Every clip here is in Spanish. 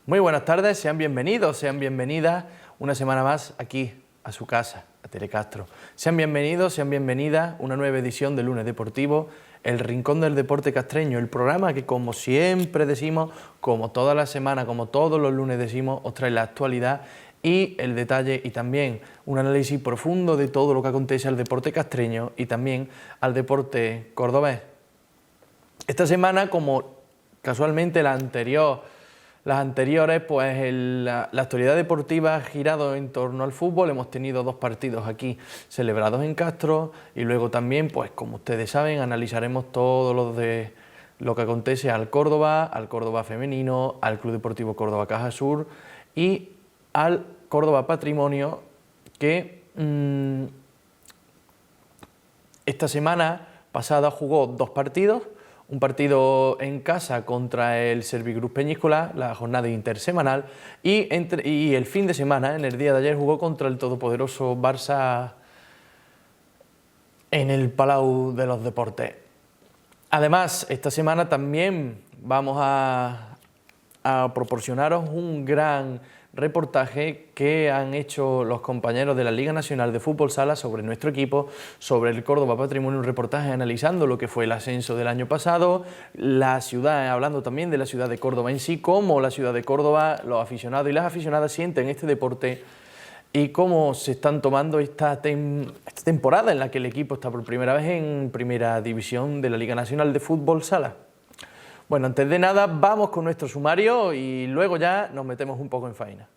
Muy buenas tardes, sean bienvenidos, sean bienvenidas una semana más aquí a su casa, a Telecastro. Sean bienvenidos, sean bienvenidas una nueva edición de Lunes Deportivo, el Rincón del Deporte Castreño, el programa que, como siempre decimos, como toda la semana, como todos los lunes decimos, os trae la actualidad y el detalle y también un análisis profundo de todo lo que acontece al deporte castreño y también al deporte cordobés. Esta semana, como casualmente las anteriores, pues la actualidad deportiva ha girado en torno al fútbol. Hemos tenido dos partidos aquí celebrados en Castro y luego también, pues como ustedes saben, analizaremos todo lo que acontece al Córdoba femenino, al Club Deportivo Córdoba Caja Sur y al Córdoba Patrimonio, que esta semana pasada jugó dos partidos. Un partido en casa contra el Servigruppo Peñíscola, la jornada intersemanal, y el fin de semana, en el día de ayer, jugó contra el todopoderoso Barça en el Palau de los Deportes. Además, esta semana también vamos a proporcionaros un gran reportaje que han hecho los compañeros de la Liga Nacional de Fútbol Sala sobre nuestro equipo, sobre el Córdoba Patrimonio, un reportaje analizando lo que fue el ascenso del año pasado, la ciudad, hablando también de la ciudad de Córdoba en sí, cómo la ciudad de Córdoba, los aficionados y las aficionadas sienten este deporte y cómo se están tomando esta temporada en la que el equipo está por primera vez en primera división de la Liga Nacional de Fútbol Sala. Bueno, antes de nada, vamos con nuestro sumario y luego ya nos metemos un poco en faena.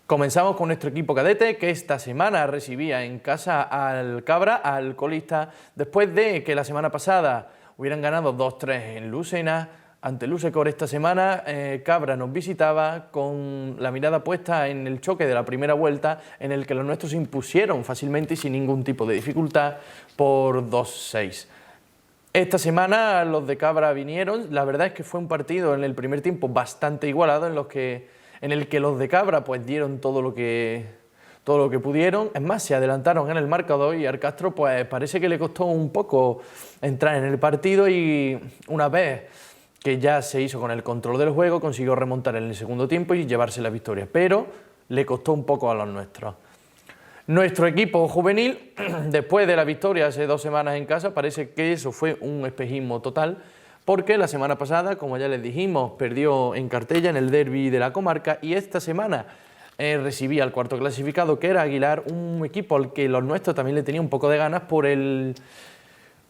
Comenzamos con nuestro equipo cadete, que esta semana recibía en casa al Cabra, al colista, después de que la semana pasada hubieran ganado 2-3 en Lucena. Ante Lusecor esta semana, Cabra nos visitaba con la mirada puesta en el choque de la primera vuelta, en el que los nuestros se impusieron fácilmente y sin ningún tipo de dificultad por 2-6. Esta semana los de Cabra vinieron, la verdad es que fue un partido en el primer tiempo bastante igualado en el que los de Cabra pues dieron todo lo que pudieron. Es más, se adelantaron en el marcador y al Castro pues parece que le costó un poco entrar en el partido y una vez que ya se hizo con el control del juego consiguió remontar en el segundo tiempo y llevarse la victoria, pero le costó un poco a los nuestros. Nuestro equipo juvenil, después de la victoria hace 2 semanas en casa, parece que eso fue un espejismo total, porque la semana pasada, como ya les dijimos, perdió en Cartella en el derbi de la comarca y esta semana recibía al cuarto clasificado, que era Aguilar, un equipo al que los nuestros también le tenían un poco de ganas por el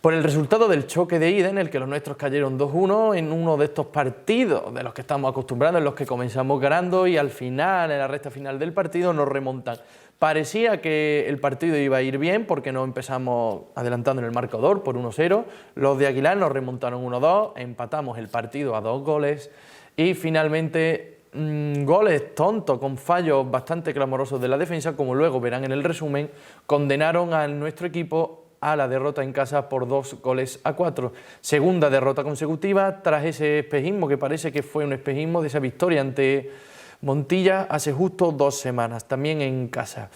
resultado del choque de ida, en el que los nuestros cayeron 2-1 en uno de estos partidos de los que estamos acostumbrados, en los que comenzamos ganando y al final, en la recta final del partido, nos remontan. Parecía que el partido iba a ir bien porque nos empezamos adelantando en el marcador por 1-0, los de Aguilar nos remontaron 1-2, empatamos el partido a 2 goles y finalmente goles tontos con fallos bastante clamorosos de la defensa, como luego verán en el resumen, condenaron a nuestro equipo a la derrota en casa por 2-4. Segunda derrota consecutiva tras ese espejismo, que parece que fue un espejismo de esa victoria ante Montilla hace justo 2 semanas, también en casa.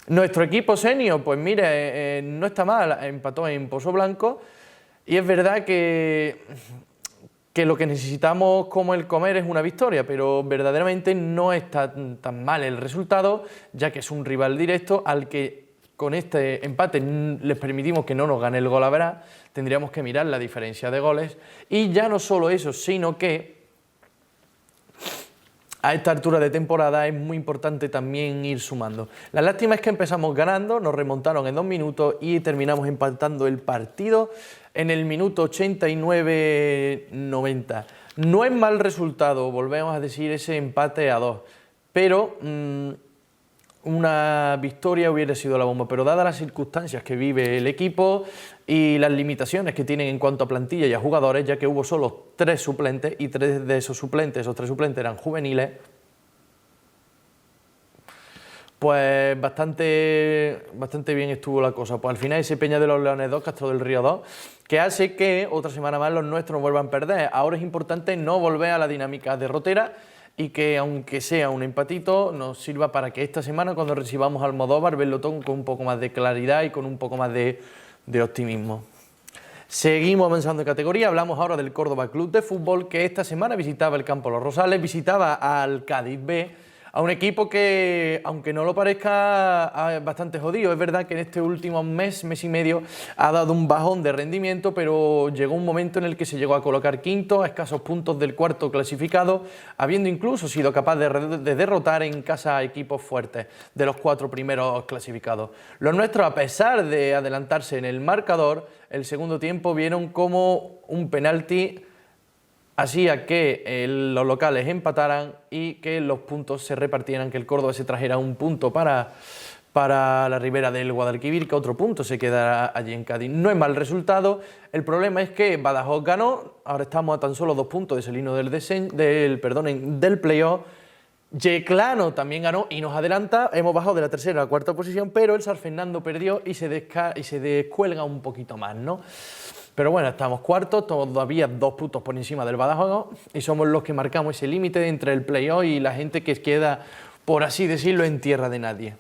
Nuestro equipo senior, pues mire, no está mal, empató en Pozo Blanco y es verdad que lo que necesitamos como el comer es una victoria, pero verdaderamente no está tan mal el resultado, ya que es un rival directo al que con este empate les permitimos que no nos gane el gol a verás. Tendríamos que mirar la diferencia de goles y ya no solo eso, sino que a esta altura de temporada es muy importante también ir sumando. La lástima es que empezamos ganando, nos remontaron en 2 minutos y terminamos empatando el partido en el minuto 89-90. No es mal resultado, volvemos a decir, ese empate a 2, pero una victoria hubiera sido la bomba, pero dadas las circunstancias que vive el equipo y las limitaciones que tienen en cuanto a plantilla y a jugadores, ya que hubo solo 3 suplentes y 3 de esos suplentes, eran juveniles, pues bastante bien estuvo la cosa. Pues al final ese Peña de los Leones 2, Castro del Río 2, que hace que otra semana más los nuestros vuelvan a perder. Ahora es importante no volver a la dinámica derrotera y que, aunque sea un empatito, nos sirva para que esta semana, cuando recibamos al Almodóvar, verlo todo con un poco más de claridad y con un poco más de optimismo. Seguimos avanzando en categoría, hablamos ahora del Córdoba Club de Fútbol, que esta semana visitaba el Campo Los Rosales, visitaba al Cádiz B, a un equipo que, aunque no lo parezca, es bastante jodido. Es verdad que en este último mes y medio, ha dado un bajón de rendimiento, pero llegó un momento en el que se llegó a colocar quinto, a escasos puntos del cuarto clasificado, habiendo incluso sido capaz de derrotar en casa a equipos fuertes de los 4 primeros clasificados. Los nuestros, a pesar de adelantarse en el marcador, el segundo tiempo vieron como un penalti hacía que los locales empataran y que los puntos se repartieran, que el Córdoba se trajera un punto para la ribera del Guadalquivir, que otro punto se quedara allí en Cádiz. No es mal resultado, el problema es que Badajoz ganó, ahora estamos a tan solo 2 puntos de salirnos del playoff. Yeclano también ganó y nos adelanta, hemos bajado de la tercera a la cuarta posición, pero el San Fernando perdió y se descuelga un poquito más, ¿no? Pero bueno, estamos cuartos, todavía 2 puntos por encima del Badajoz y somos los que marcamos ese límite entre el playoff y la gente que queda, por así decirlo, en tierra de nadie.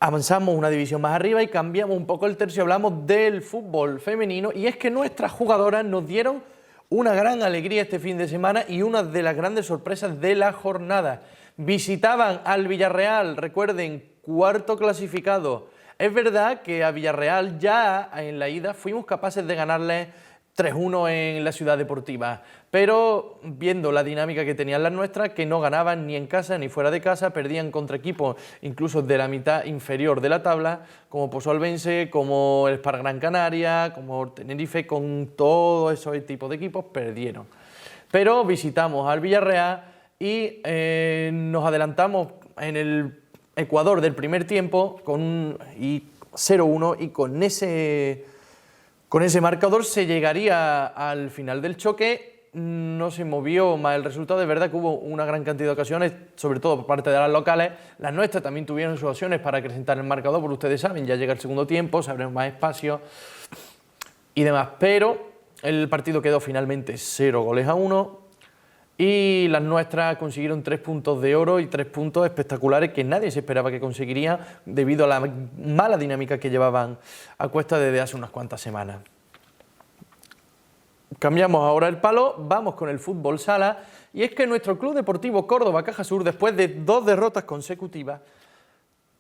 Avanzamos una división más arriba y cambiamos un poco el tercio, hablamos del fútbol femenino, y es que nuestras jugadoras nos dieron una gran alegría este fin de semana y una de las grandes sorpresas de la jornada. Visitaban al Villarreal, recuerden, cuarto clasificado. Es verdad que a Villarreal ya en la ida fuimos capaces de ganarle 3-1 en la Ciudad Deportiva, pero viendo la dinámica que tenían las nuestras, que no ganaban ni en casa ni fuera de casa, perdían contra equipos incluso de la mitad inferior de la tabla, como Pozualbense, como el Spar Gran Canaria, como Tenerife, con todo ese tipo de equipos perdieron. Pero visitamos al Villarreal y nos adelantamos en el Ecuador del primer tiempo con 0-1 y con ese marcador se llegaría al final del choque. No se movió más el resultado, de verdad que hubo una gran cantidad de ocasiones, sobre todo por parte de las locales. Las nuestras también tuvieron sus opciones para acrecentar el marcador, porque ustedes saben, ya llega el segundo tiempo, se abren más espacios y demás, pero el partido quedó finalmente 0-1. Y las nuestras consiguieron 3 puntos de oro y 3 puntos espectaculares que nadie se esperaba que conseguirían debido a la mala dinámica que llevaban a cuesta desde hace unas cuantas semanas. Cambiamos ahora el palo, vamos con el fútbol sala, y es que nuestro Club Deportivo Córdoba Caja Sur, después de 2 derrotas consecutivas,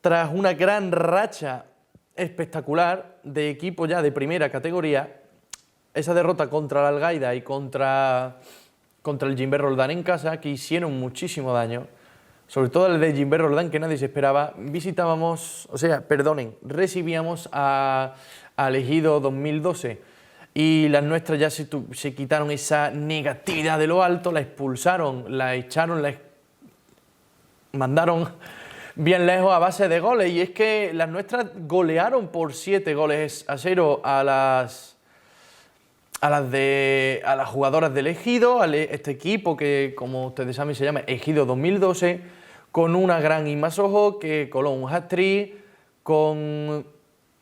tras una gran racha espectacular de equipo ya de primera categoría, esa derrota contra la Algaida y contra el Gimber Roldán en casa, que hicieron muchísimo daño, sobre todo el de Gimber Roldán, que nadie se esperaba. Recibíamos al Ejido 2012 y las nuestras ya se quitaron esa negatividad de lo alto, la expulsaron, la echaron, la mandaron bien lejos a base de goles, y es que las nuestras golearon por 7-0 a las jugadoras del Ejido, este equipo que, como ustedes saben, se llama Ejido 2012, con una gran Inma Sojo que coló un hat-trick, con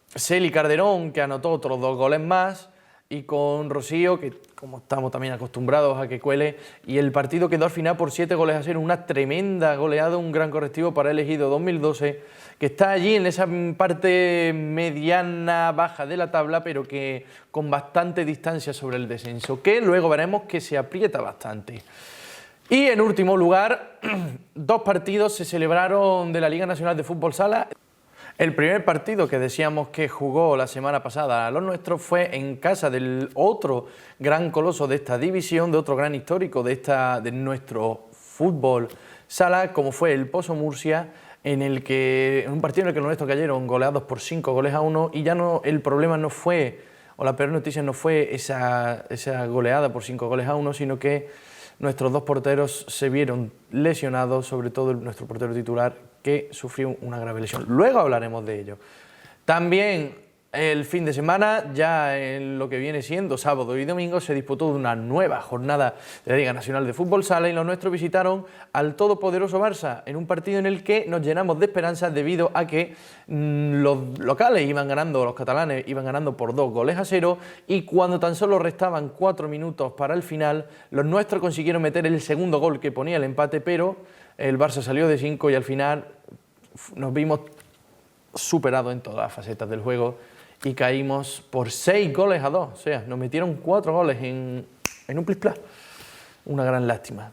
Celi Calderón, que anotó otros 2 goles más, y con Rocío, que como estamos también acostumbrados a que cuele, y el partido quedó al final por 7-0, una tremenda goleada, un gran correctivo para el Ejido 2012, que está allí en esa parte mediana baja de la tabla, pero que con bastante distancia sobre el descenso, que luego veremos que se aprieta bastante. Y en último lugar, 2 partidos se celebraron de la Liga Nacional de Fútbol Sala. El primer partido que decíamos que jugó la semana pasada a los nuestros fue en casa del otro gran coloso de esta división, de otro gran histórico de nuestro fútbol sala, como fue el Pozo Murcia, en un partido en el que los nuestros cayeron goleados por 5-1, y ya no, el problema no fue, o la peor noticia no fue esa goleada por 5-1, sino que nuestros 2 porteros se vieron lesionados, sobre todo nuestro portero titular, que sufrió una grave lesión. Luego hablaremos de ello. También el fin de semana, ya en lo que viene siendo sábado y domingo, se disputó una nueva jornada de la Liga Nacional de Fútbol Sala, y los nuestros visitaron al todopoderoso Barça en un partido en el que nos llenamos de esperanzas debido a que los locales iban ganando, los catalanes iban ganando por 2-0, y cuando tan solo restaban 4 minutos para el final, los nuestros consiguieron meter el segundo gol que ponía el empate, pero el Barça salió de 5 y al final nos vimos superados en todas las facetas del juego y caímos por 6 goles a 2. O sea, nos metieron 4 goles en un plis-plas. Una gran lástima.